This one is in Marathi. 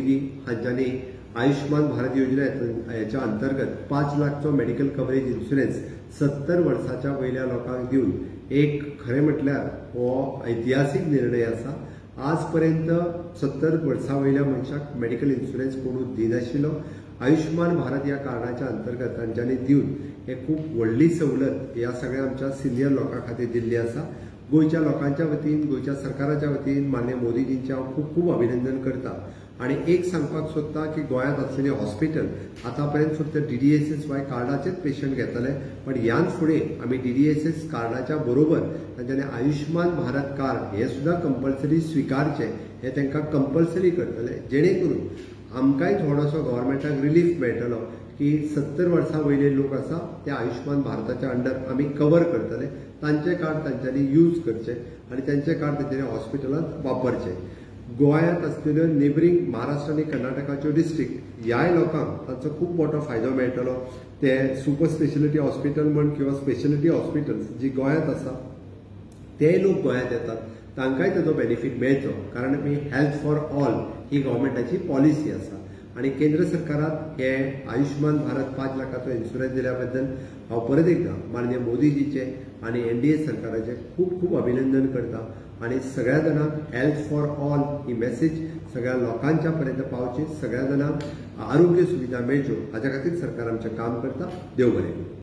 मोदीजी हांच्यानी आयुष्मान भारत योजना याच्या अंतर्गत 5 लाखचो मेडिकल कव्हरेज इन्शुरन्स 70 वर्साच्या वयल्या लोकांक दिवन एक खरें म्हटल्यार हो ऐतिहासिक निर्णय आसा। आजपर्यंत 70 वर्सां वयल्या मनशाक मेडिकल इन्शुरन्स कोणूच दिनाशिल्लो। आयुष्मान भारत या कार्डाच्या अंतर्गत तांच्यांनी दिवन हे खूप व्हडली सवलत या सगळ्या आमच्या सिनियर लोकां खातीर दिल्ली आसा। गोयच्या लोकांच्या वतीन, गोयच्या सरकाराच्या वतीन माननीय मोदीजींचे हांव खूप खूप अभिनंदन करता। आणि एक सांगपाक सोदता की गोंयांत आसलेली हॉस्पिटल आतापर्यंत फक्त DDSS-Y कार्डाचेच पेशंट घेतले, पण ह्यान फुडें आमी DDSS कार्डाच्या बरोबर तांच्यांनी आयुष्मान भारत कार्ड हे सुद्धा कंपल्सरी स्वीकारचे, हे तांकां कंपल्सरी करतले, जेणे करून आमकांय थोडोसो गव्हर्मेंटाक रिलीफ मेळटलो की 70 वर्सां वयले लोक आसा ते आयुष्मान भारताच्या अंडर आमी कव्हर करतले, तांचे कार्ड तांच्यांनी यूज करचे आणि त्यांचे कार्ड तांच्यांनी हॉस्पिटलांत वापरचे। गोंयांत आसलेल्यो नेबरिंग महाराष्ट्र आनी कर्नाटकाच्यो डिस्ट्रिक्ट ह्याय लोकांक तांचो खूप मोठो फायदो मेळटलो। ते सुपर स्पेशलिटी हॉस्पिटल म्हण किंवा स्पेशलिटी हॉस्पिटल्स जी गोंयांत आसा ते लोक गोंयांत येतात, तांकांय ताचो बेनिफीट मेळचो, कारण आमी हेल्थ फॉर ऑल ही गव्हर्मेंटाची पॉलिसी आसा। आणि केंद्र सरकारात हे आयुष्मान भारत 5 लाखाचो इन्शुरन्स दिल्या बद्दल हांव परत एकदा माननीय मोदीजीचे आणि NDA सरकाराचे खूप खूप अभिनंदन करता। आणि सगळ्या जाणांक health for all he message सगळ्या लोकांच्या पर्यंत पावची, सगळ्या जाणांक आरोग्य सुविधा मेळच्यो हाच्या खातीर सरकार आमचें काम करता। देव बरें करूं।